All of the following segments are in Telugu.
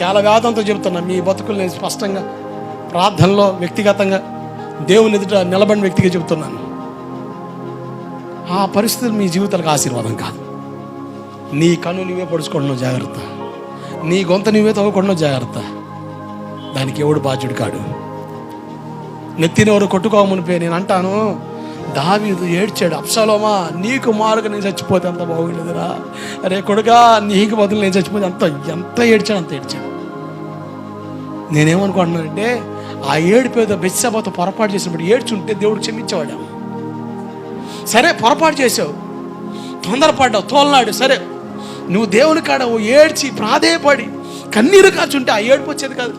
చాలా వేదంతో చెబుతున్నా. మీ బతుకులు నేను స్పష్టంగా ప్రార్థనలో వ్యక్తిగతంగా దేవుని ఎదుట నిలబడిన వ్యక్తిగా చెబుతున్నాను. ఆ పరిస్థితులు మీ జీవితాలకు ఆశీర్వాదం కాదు. నీ కన్ను నువ్వే పొడుచుకుంటున్నావు, జాగ్రత్త. నీ గొంత నువ్వే తవ్వుకుంటున్నావు, జాగ్రత్త. దానికి ఎవడు బాధ్యుడు కాడు. నెత్తినెవరు కొట్టుకోమునిపే నేను అంటాను, దావీదు ఏడ్చాడు, అబ్షాలోమా నీకు మారుగా నేను చచ్చిపోతే అంత బాగుండేదిరా, అరే కొడుకా నీకు బదులు నేను చచ్చిపోతే ఎంత ఏడ్చాడు, అంత ఏడ్చాడు. నేనేమనుకుంటున్నానంటే ఆ ఏడిపోయేదో బెత్షెబాతో పొరపాటు చేసినప్పుడు ఏడ్చుంటే దేవుడు క్షమించేవాడు. సరే పొరపాటు చేసావు, తొందరపడ్డావు, తోలనాడు, సరే నువ్వు దేవుని కాడ ఏడ్చి ప్రాధేయపడి కన్నీరు కాచుంటే ఆ ఏడుపు వచ్చేది కాదు.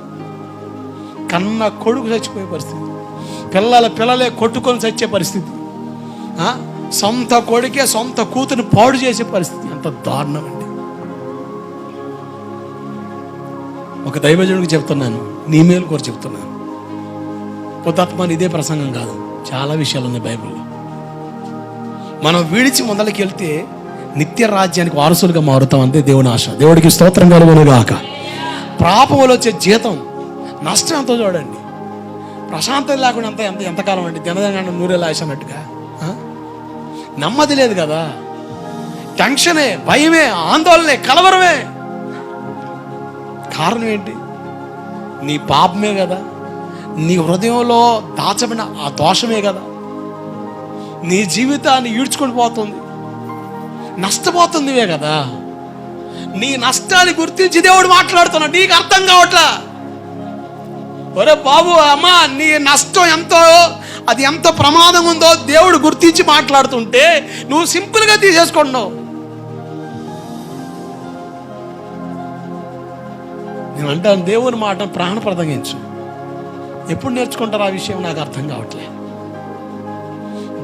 కన్న కొడుకు చచ్చిపోయే పరిస్థితి, పిల్లలే కొట్టుకొని చచ్చే పరిస్థితి, సొంత కొడుకే సొంత కూతురు పాడు చేసే పరిస్థితి. అంత దారుణం అండి. ఒక దైవజనుడికి చెప్తున్నాను, నీ మేలు కోరి చెప్తున్నాను. పొద్దుత్మని ఇదే ప్రసంగం కాదు, చాలా విషయాలు ఉన్నాయి బైబిల్లో. మనం విడిచి మొదలకి వెళ్తే నిత్య రాజ్యానికి వారసులుగా మారుతాం, అంతే దేవుని ఆశ. దేవుడికి స్తోత్రం కలుగునుగాక. పాపంలో వచ్చే జీతం నష్టం ఎంతో చూడండి. ప్రశాంతత లేకుండా ఎంతకాలం అండి, దినదన నూరేలా వేసినట్టుగా. నెమ్మది లేదు కదా, టెన్షనే, భయమే, ఆందోళనే, కలవరమే. కారణం ఏంటి? నీ పాపమే కదా, నీ హృదయంలో దాచబడిన ఆ దోషమే కదా నీ జీవితాన్ని ఈడ్చుకొని పోతుంది, నష్టపోతుందివే కదా. నీ నష్టాన్ని గుర్తించి దేవుడు మాట్లాడుతున్నాడు, నీకు అర్థం కావట్లా. ఒరే బాబు, అమ్మా, నీ నష్టం ఎంతో, అది ఎంత ప్రమాదం ఉందో దేవుడు గుర్తించి మాట్లాడుతుంటే నువ్వు సింపుల్గా తీసేసుకున్నావు. నేను అంటాను, దేవుని మాట ప్రాణప్రదంగించు. ఎప్పుడు నేర్చుకుంటారు ఆ విషయం నాకు అర్థం కావట్లే.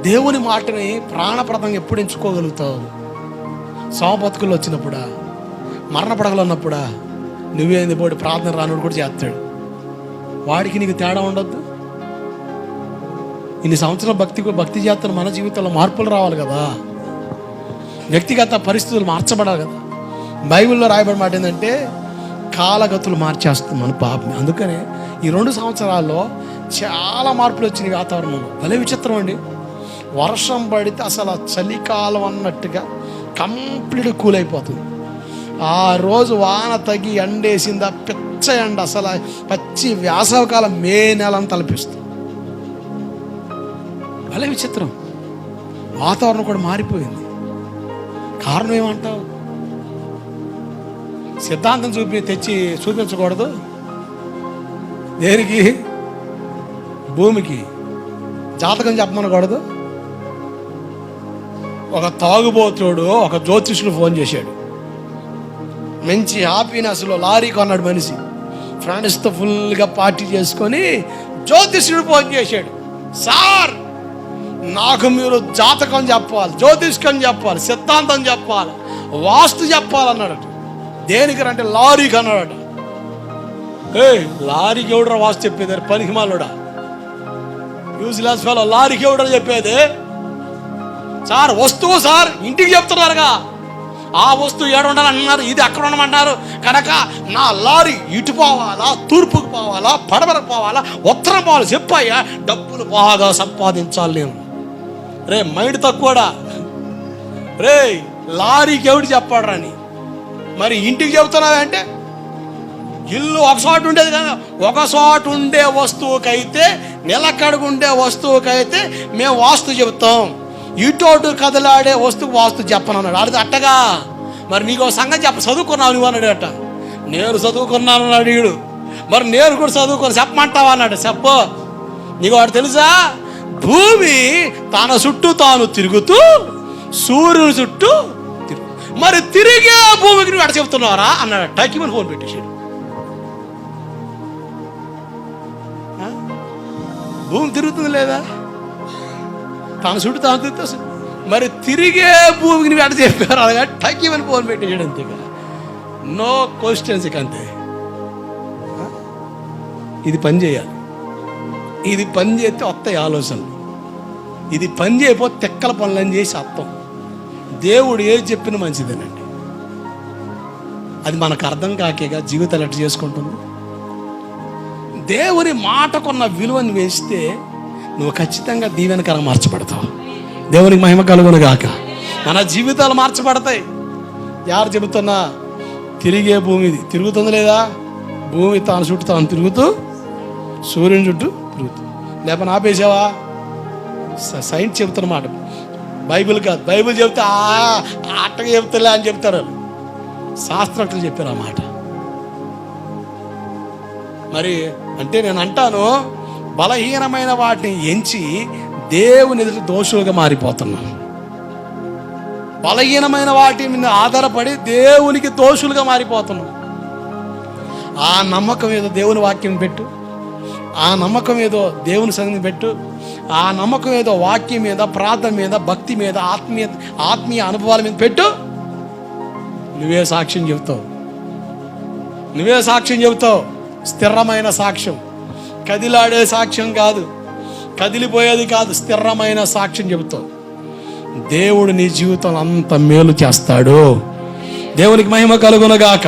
దేవుని మాటని ప్రాణప్రదంగా ఎప్పుడు ఎంచుకోగలుగుతావు? సావు బతుకుల్లో వచ్చినప్పుడా, మరణ పడగలు ఉన్నప్పుడా? నువ్వేంది పోటీ ప్రార్థన రానుడు కూడా చేస్తాడు, వాడికి నీకు తేడా ఉండొద్దు. ఇన్ని సంవత్సరాల భక్తి చేస్తున్న మన జీవితంలో మార్పులు రావాలి కదా, వ్యక్తిగత పరిస్థితులు మార్చబడాలి కదా. బైబిల్లో రాయబడిన మాట ఏంటంటే కాలగతులు మార్చేస్తాం మన పాపం. అందుకనే ఈ 2 సంవత్సరాల్లో చాలా మార్పులు వచ్చినాయి వాతావరణంలో. భలే విచిత్రం అండి. వర్షం పడితే అసలు చలికాలం అన్నట్టుగా కంప్లీట్గా కూల్ అయిపోతుంది. ఆ రోజు వాన తగ్గి ఎండేసిందా, పిచ్చ ఎండ, అసలు పచ్చి వేసవకాలం మే నెలను తలపిస్తుంది. భలే విచిత్రం. వాతావరణం కూడా మారిపోయింది. కారణం ఏమంటావు? సిద్ధాంతం చూపించకూడదు. దేనికి? భూమికి జాతకం చెప్పమనకూడదు. ఒక తాగుబోతుడు ఒక జ్యోతిష్యుడు ఫోన్ చేశాడు. మంచి హ్యాపీనెస్లో లారీ కొన్నాడు మనిషి, ఫ్రెండ్స్తో ఫుల్గా పార్టీ చేసుకొని జ్యోతిష్యుడు ఫోన్ చేశాడు. సార్, నాకు మీరు జాతకం చెప్పాలి, జ్యోతిష్కం చెప్పాలి, సిద్ధాంతం చెప్పాలి, వాస్తు చెప్పాలన్నాడట. దేనికి అంటే లారీకి అన్నాడట. లారీకి ఎవడరా వాస్తు చెప్పేది? పనికి మాలోడా, యూజ్లెస్ ఫెలో, లారీకి ఎవడరా చెప్పేది? సార్ వస్తువు సార్ ఇంటికి చెప్తున్నారుగా, ఆ వస్తువు ఏడు ఉండాలన్నారు, ఇది అక్కడ ఉండమన్నారు కనుక నా లారీ ఇటు పోవాలా, తూర్పుకు పోవాలా, పడమరకు పోవాలా, ఉత్తరం పోవాలి, చెప్పాయా, డబ్బులు బాగా సంపాదించాలి నేను. రే మైండ్ తక్కువడా రే, లారీకి ఎవడు చెప్పాడు అని మరి ఇంటికి చెబుతున్నావంటే? ఇల్లు ఒక చోట ఉండేది కదా, ఒక చోట ఉండే వస్తువుకైతే, నిలకడగుండే వస్తువుకైతే మేము వాస్తు చెబుతాం, ఇటోటు కదలాడే వస్తువు వాస్తు చెప్పనన్నాడు. అది అట్టగా మరి నీకు సంగతి చదువుకున్నావు నువ్వు అన్నాడు అట్ట. నేను చదువుకున్నాను అన్నాడు వీడు. మరి నేను కూడా చదువుకొని చెప్పమంటావా అన్నాడు. చెప్పు. నీకు వాడు తెలుసా, భూమి తన చుట్టూ తాను తిరుగుతూ సూర్యుని చుట్టూ మరి తిరిగే భూమికి నువ్వు అట చెప్తున్నారా అన్నాడు. టైకిమని ఫోన్ పెట్టేసాడు. భూమి తిరుగుతుంది లేదా? తన చుట్టూ తాను తిరుగుతా, మరి తిరిగే భూమికి నువ్వు అట చెప్పారు అలాగా టైకిమని ఫోన్ పెట్టేసాడు. అంతేగా, నో క్వశ్చన్స్. ఇక అంతే. ఇది పని చేయాలి. ఇది పని చేస్తే వస్తాయి ఆలోచనలు. ఇది పని చేయకపోతే తెక్కల పనులని చేసి అర్థం. దేవుడు ఏది చెప్పినా మంచిదేనండి. అది మనకు అర్థం కాకేగా జీవితాలు ఎట్లా చేసుకుంటుంది. దేవుని మాటకున్న విలువని వేస్తే నువ్వు ఖచ్చితంగా దీవెనకరంగా మార్చబడతావు. దేవునికి మహిమ కలుగును గాక. మన జీవితాలు మార్చబడతాయి. యారు చెబుతున్నా, తిరిగే భూమి ఇది తిరుగుతుంది లేదా? భూమి తాను చుట్టూ తాను తిరుగుతూ సూర్యుని చుట్టూ తిరుగుతూ. లేకపోతే ఆపేసావా? సైన్స్ చెబుతున్నమాట, బైబిల్ కాదు. బైబిల్ చెబితే అట్టగా చెబుతలే అని చెప్తారు. శాస్త్రజ్ఞులు చెప్పారు ఆ మాట. మరి అంటే నేను అంటాను, బలహీనమైన వాటిని ఎంచి దేవుని ఎదుట దోషులుగా మారిపోతున్నాం. బలహీనమైన వాటి మీద ఆధారపడి దేవునికి దోషులుగా మారిపోతున్నాం. ఆ నమ్మకం ఏదో దేవుని వాక్యం పెట్టు, ఆ నమ్మకం ఏదో దేవుని సన్నిధిని పెట్టు, ఆ నమ్మకం ఏదో వాక్యం మీద, ప్రార్థన మీద, భక్తి మీద, ఆత్మీయ అనుభవాల మీద పెట్టు. నువ్వే సాక్ష్యం చెబుతావు. నువ్వే సాక్ష్యం చెబుతావు. స్థిరమైన సాక్ష్యం, కదిలాడే సాక్ష్యం కాదు, కదిలిపోయేది కాదు. స్థిరమైన సాక్ష్యం చెబుతావు. దేవుడు నీ జీవితం అంత మేలు చేస్తాడు. దేవునికి మహిమ కలుగును గాక.